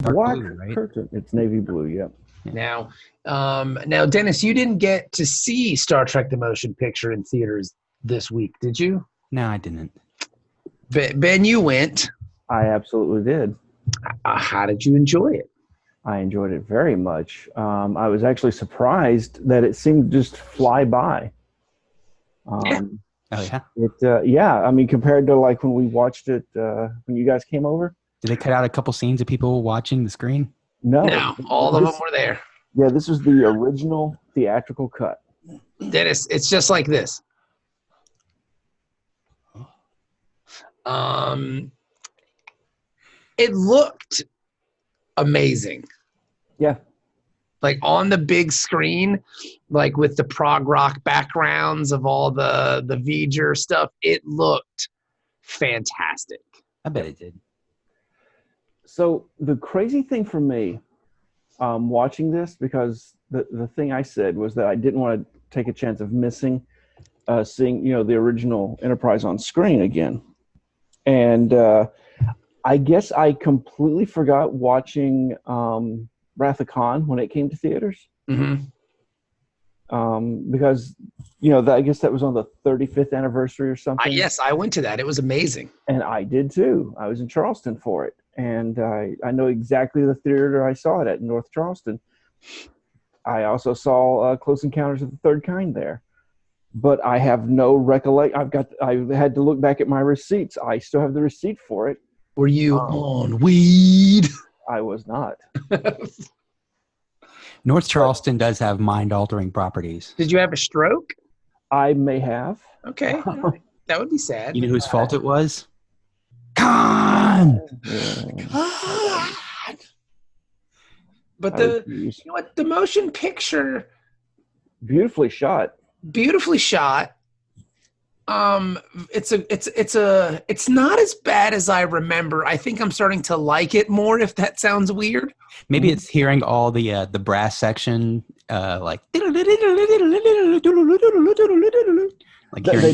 Black blue, right? curtain. It's navy blue. Yep. Now, Dennis, you didn't get to see Star Trek: The Motion Picture in theaters this week, did you? No, I didn't. Ben, you went. I absolutely did. How did you enjoy it? I enjoyed it very much. I was actually surprised that it seemed to just fly by. Yeah. Oh, yeah? Yeah. I mean, compared to like when we watched it when you guys came over. Did they cut out a couple scenes of people watching the screen? No, all of them were there. Yeah, this was the original theatrical cut. Dennis, it's just like this. It looked amazing. Yeah. Like on the big screen, like with the prog rock backgrounds of all the V'ger stuff, it looked fantastic. I bet it did. So the crazy thing for me, watching this, because the thing I said was that I didn't want to take a chance of missing seeing the original Enterprise on screen again, and I guess I completely forgot watching Wrath of Khan when it came to theaters. Mm-hmm. Because I guess that was on the 35th anniversary or something. Yes, I went to that. It was amazing. And I did too. I was in Charleston for it. And I know exactly the theater I saw it at in North Charleston. I also saw Close Encounters of the Third Kind there. But I have no recollection. I had to look back at my receipts. I still have the receipt for it. Were you on weed? I was not. North Charleston does have mind-altering properties. Did you have a stroke? I may have. Okay. That would be sad. You know whose fault it was? Khan! But the motion picture, beautifully shot. It's not as bad as I remember. I think I'm starting to like it more, if that sounds weird. Maybe it's hearing all the brass section, like They hearing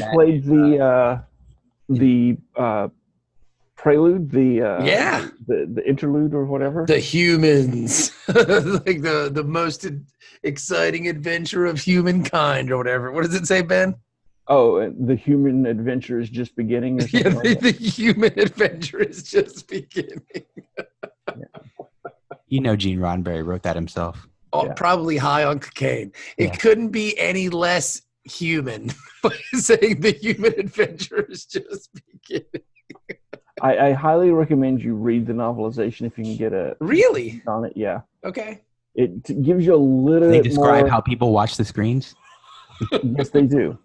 that. played the prelude, the interlude or whatever. The humans, like the most exciting adventure of humankind or whatever. What does it say, Ben? Oh, the human adventure is just beginning. Or something like the human adventure is just beginning. Gene Roddenberry wrote that himself. Oh, yeah. Probably high on cocaine. It couldn't be any less human by saying the human adventure is just beginning. I highly recommend you read the novelization if you can get a really on it. Yeah. Okay. It gives you a little. They bit describe more... how people watch the screens. Yes, they do.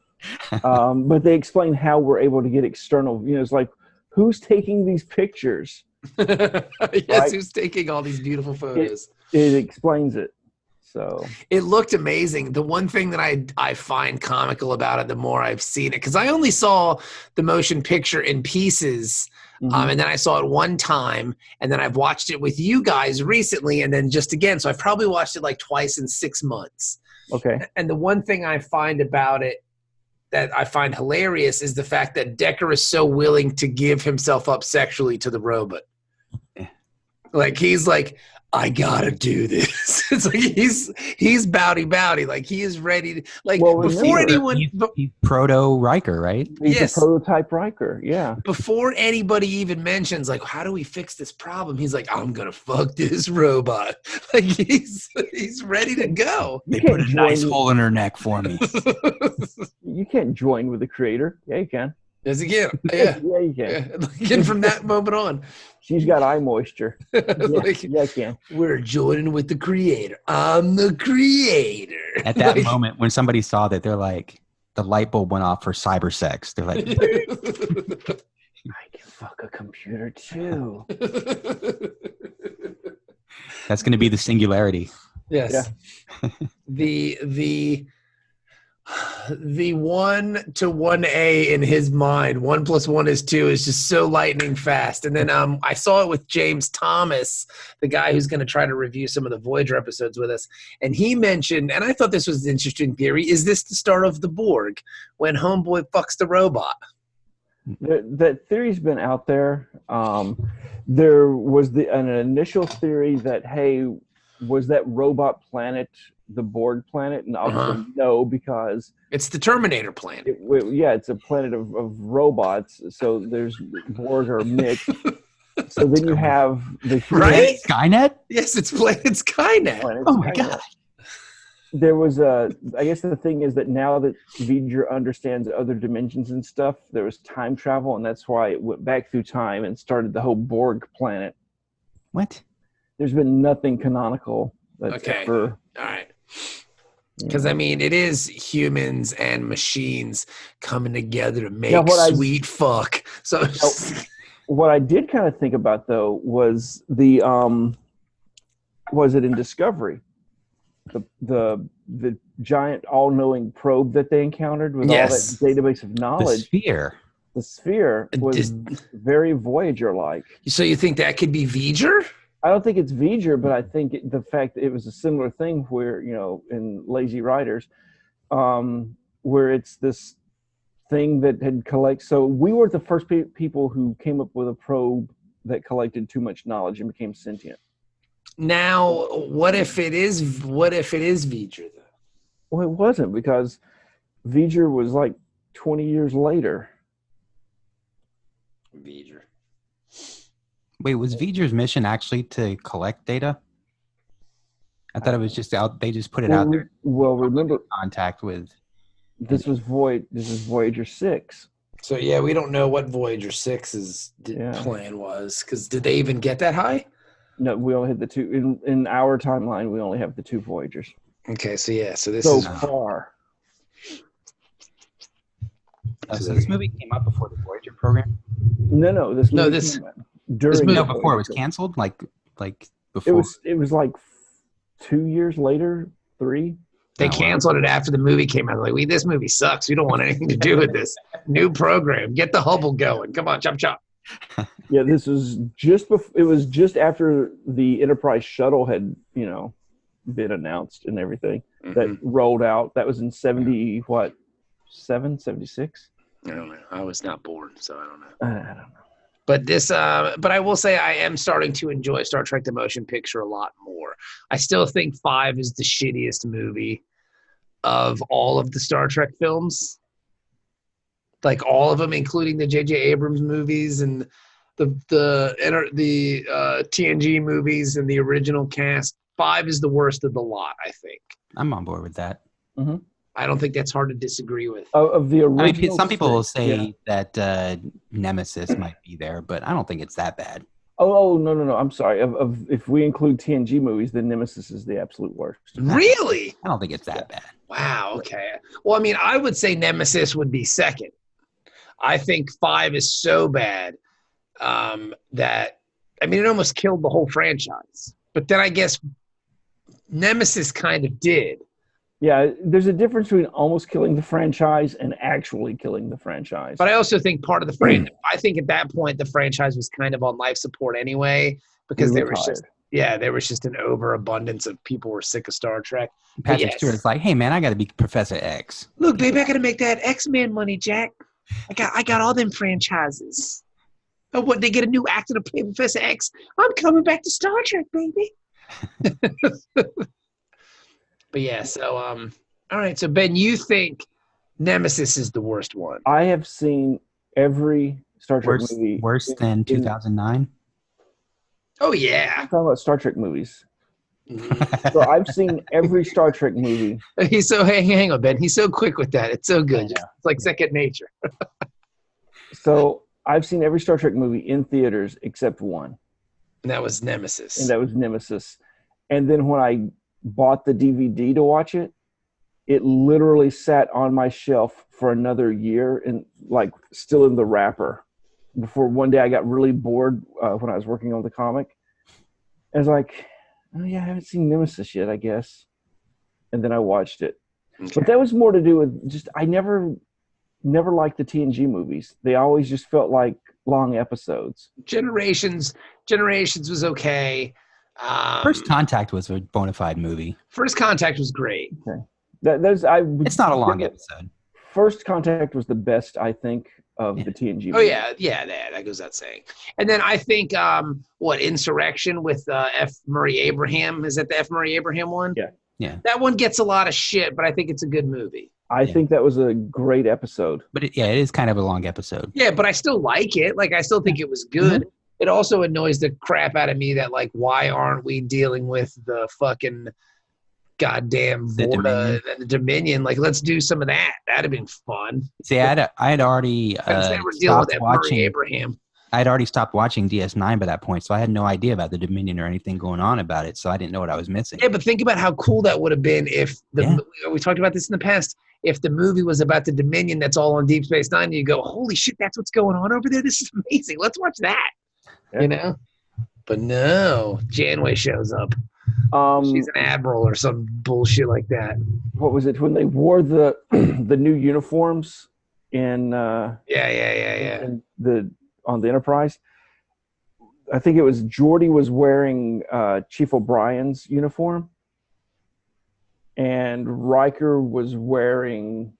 But they explain how we're able to get external. It's like, who's taking these pictures? Yes, right? Who's taking all these beautiful photos? It explains it. So it looked amazing. The one thing that I find comical about it, the more I've seen it, because I only saw the motion picture in pieces, and then I saw it one time, and then I've watched it with you guys recently, and then just again. So I've probably watched it like twice in 6 months. Okay. And the one thing I find about it that I find hilarious is the fact that Decker is so willing to give himself up sexually to the robot. Like, he's like, I gotta do this. It's like he's bowdy. Like, he is ready to, like, before anyone. He's proto Riker, right? He's a prototype Riker. Yeah. Before anybody even mentions, like, how do we fix this problem? He's like, I'm gonna fuck this robot. Like, he's ready to go. They put a nice hole in her neck for me. You can't join with the creator. Yeah, you can. Yes, you can. Yeah. Yeah, you can. Yeah. Again, from that moment on. She's got eye moisture. Yeah, like, yeah, I can. We're joining with the creator. I'm the creator. At that moment, when somebody saw that, they're like, the light bulb went off for cyber sex. They're like, I can fuck a computer too. That's going to be the singularity. Yes. Yeah. The 1 to 1A in his mind, 1 + 1 is 2, is just so lightning fast. And then I saw it with James Thomas, the guy who's going to try to review some of the Voyager episodes with us. And he mentioned, and I thought this was an interesting theory, is this the start of the Borg when Homeboy fucks the robot? That theory's been out there. There was an initial theory that, hey, was that robot planet the Borg planet? And obviously no, because it's the Terminator planet. It's a planet of robots. So there's Borg are mixed. So then you have the human, Right? Skynet? Yes, it's Skynet. Oh my God. There was I guess the thing is that now that V'ger understands other dimensions and stuff, there was time travel, and that's why it went back through time and started the whole Borg planet. What? There's been nothing canonical that's All right. Because, I mean, it is humans and machines coming together to make sweet fuck. So what I did kind of think about, though, was was it in Discovery? The giant all-knowing probe that they encountered with all that database of knowledge. The sphere was very Voyager-like. So you think that could be V'ger? I don't think it's V'ger, but I think the fact that it was a similar thing where, in Lazy Riders, where it's this thing that had collected. So we were the first people who came up with a probe that collected too much knowledge and became sentient. Now, what if it is V'ger, though? Well, it wasn't, because V'ger was like 20 years later. V'ger. Wait, was V'ger's mission actually to collect data? I thought it was just out. They just put it out there. Well, remember, contact with. This is Voyager 6. So yeah, we don't know what Voyager 6's plan was, because did they even get that high? No, we only had the two in our timeline. We only have the two Voyagers. Okay, so this so is far. So this movie came out before the Voyager program. No, this came out during before it was canceled, like before. It was like 2 years later, 3. They canceled it after the movie came out. Like, this movie sucks. We don't want anything to do with this new program. Get the Hubble going. Come on, chop chop. Yeah, this was it was just after the Enterprise shuttle had, been announced and everything that rolled out. That was in 76? I don't know. I was not born, so I don't know. I don't know. But but I will say I am starting to enjoy Star Trek: The Motion Picture a lot more. I still think 5 is the shittiest movie of all of the Star Trek films. Like all of them, including the J.J. Abrams movies and the TNG movies and the original cast. 5 is the worst of the lot, I think. I'm on board with that. Mm-hmm. I don't think that's hard to disagree with. Of the original, some people will say that Nemesis might be there, but I don't think it's that bad. Oh no! I'm sorry. If we include TNG movies, then Nemesis is the absolute worst. Really? I don't think it's that bad. Wow. Okay. Well, I mean, I would say Nemesis would be second. I think 5 is so bad that it almost killed the whole franchise. But then I guess Nemesis kind of did. Yeah, there's a difference between almost killing the franchise and actually killing the franchise. But I also think part of the franchise, I think at that point the franchise was kind of on life support anyway, because there was just an overabundance of people who were sick of Star Trek. Patrick Stewart's like, hey man, I got to be Professor X. Look, baby, I got to make that X-Men money, Jack. I got all them franchises. Oh, what, they get a new actor to play Professor X? I'm coming back to Star Trek, baby. But yeah, so all right. So Ben, you think Nemesis is the worst one? I have seen every Star Trek movie. Worse than 2009? Oh yeah. I'm talking about Star Trek movies. So I've seen every Star Trek movie. He's so hang on, Ben. He's so quick with that. It's so good. It's like second nature. So I've seen every Star Trek movie in theaters except one. And that was Nemesis. And then when I bought the DVD to watch it, it literally sat on my shelf for another year and still in the wrapper. Before one day I got really bored when I was working on the comic. I was like, oh yeah, I haven't seen Nemesis yet, I guess. And then I watched it. Okay. But that was more to do with just I never liked the TNG movies. They always just felt like long episodes. Generations was okay. First Contact was a bona fide movie. First Contact was great. Okay. It's not a long episode. First Contact was the best, I think, of the TNG. Oh yeah, that goes without saying. And then I think Insurrection with F. Murray Abraham, is that the F. Murray Abraham one? Yeah. That one gets a lot of shit, but I think it's a good movie. I think that was a great episode. But it is kind of a long episode. Yeah, but I still like it. Like, I still think it was good. Mm-hmm. It also annoys the crap out of me that, like, why aren't we dealing with the fucking goddamn Vorta and the Dominion? Like, let's do some of that. That'd have been fun. See, I had already stopped watching Abraham. I'd already stopped watching DS9 by that point, so I had no idea about the Dominion or anything going on about it. So I didn't know what I was missing. Yeah, but think about how cool that would have been if we talked about this in the past. If the movie was about the Dominion that's all on Deep Space Nine, and you go, holy shit, that's what's going on over there. This is amazing. Let's watch that. Yeah. You know? But no, Janeway shows up. She's an admiral or some bullshit like that. What was it when they wore the the new uniforms in in on the Enterprise? I think it was Geordi was wearing Chief O'Brien's uniform, and Riker was wearing,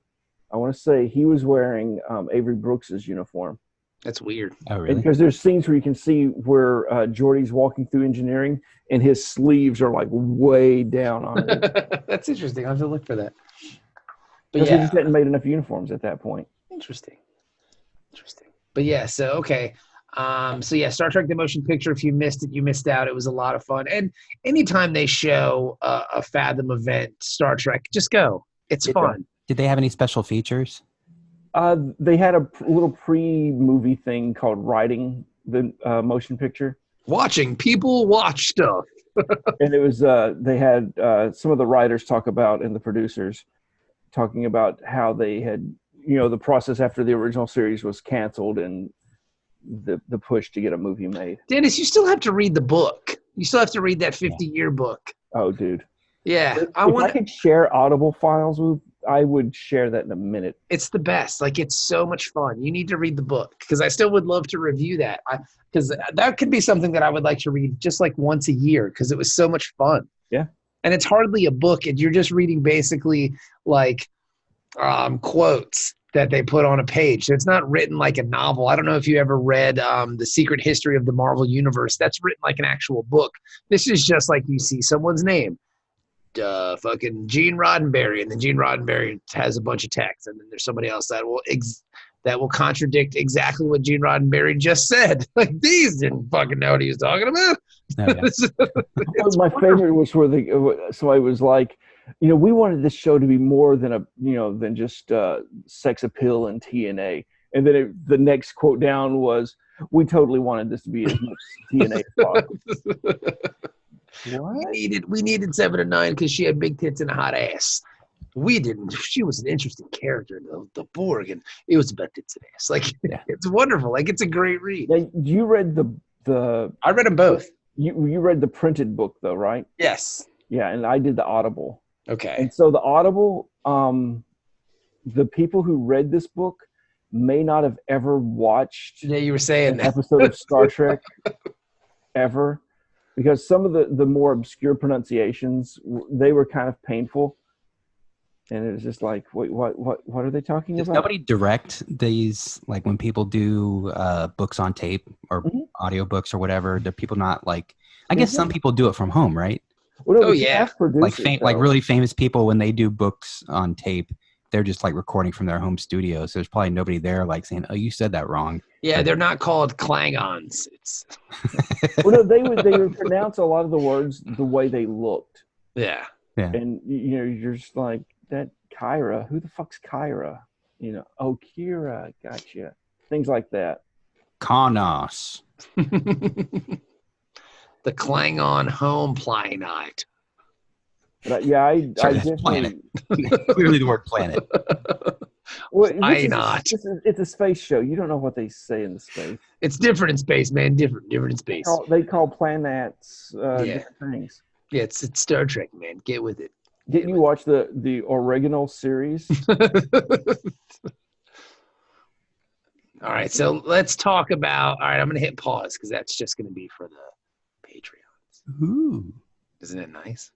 I want to say he was wearing Avery Brooks's uniform. That's weird. Oh, really? Because there's scenes where you can see where Geordi's walking through engineering, and his sleeves are like way down on it. That's interesting. I'll have to look for that. But because they just hadn't made enough uniforms at that point. Interesting. But yeah, so okay. Star Trek: The Motion Picture. If you missed it, you missed out. It was a lot of fun. And anytime they show a Fathom event, Star Trek, just go. It's fun. Did they have any special features? They had a little pre-movie thing called Writing the Motion Picture. Watching people watch stuff. And it was they had some of the writers talk about, and the producers talking about how they had, the process after the original series was canceled and the push to get a movie made. Dennis, you still have to read the book. You still have to read that 50-year book. Oh, dude. Yeah. If I could share Audible files with, I would share that in a minute. It's the best. Like, it's so much fun. You need to read the book, because I still would love to review that. Because that could be something that I would like to read just like once a year, because it was so much fun. Yeah. And it's hardly a book. You're just reading basically like quotes that they put on a page. So it's not written like a novel. I don't know if you ever read The Secret History of the Marvel Universe. That's written like an actual book. This is just like you see someone's name. Fucking Gene Roddenberry, and then Gene Roddenberry has a bunch of text, and then there's somebody else that will contradict exactly what Gene Roddenberry just said. Like, these didn't fucking know what he was talking about. My favorite was where somebody was like, we wanted this show to be more than than just sex appeal and TNA. And then the next quote down was, we totally wanted this to be as much TNA as possible. What? We needed 7 and 9 because she had big tits and a hot ass. We didn't. She was an interesting character, the Borg, and it was about tits and ass. Like, it's wonderful. Like, it's a great read. Now, you read the I read them both. You read the printed book though, right? Yes. Yeah, and I did the Audible. Okay. And so the Audible, the people who read this book may not have ever watched. Yeah, you were saying an episode of Star Trek ever. Because some of the more obscure pronunciations, they were kind of painful, and it was just like, wait, what are they talking about? Does nobody direct these, like when people do books on tape or audiobooks or whatever? Do people not like? I guess some people do it from home, right? Well, no, like really famous people, when they do books on tape, they're just like recording from their home studio. So there's probably nobody there like saying, "Oh, you said that wrong." Yeah, they're not called Klingons. It's well, no, they would pronounce a lot of the words the way they looked. Yeah. And you're just like, that Kyra. Who the fuck's Kyra? Oh, Kira. Gotcha. Things like that. Karnos. The Klingon home planet. But I definitely planet. Clearly the word planet. Well, not? It's a space show. You don't know what they say in the space. It's different in space, man. Different in space. They call planets different things. Yeah, it's Star Trek, man. Get with it. Didn't you watch the Oregano series? All right, so let's talk about. All right, I'm going to hit pause because that's just going to be for the Patreons. Ooh, isn't it nice?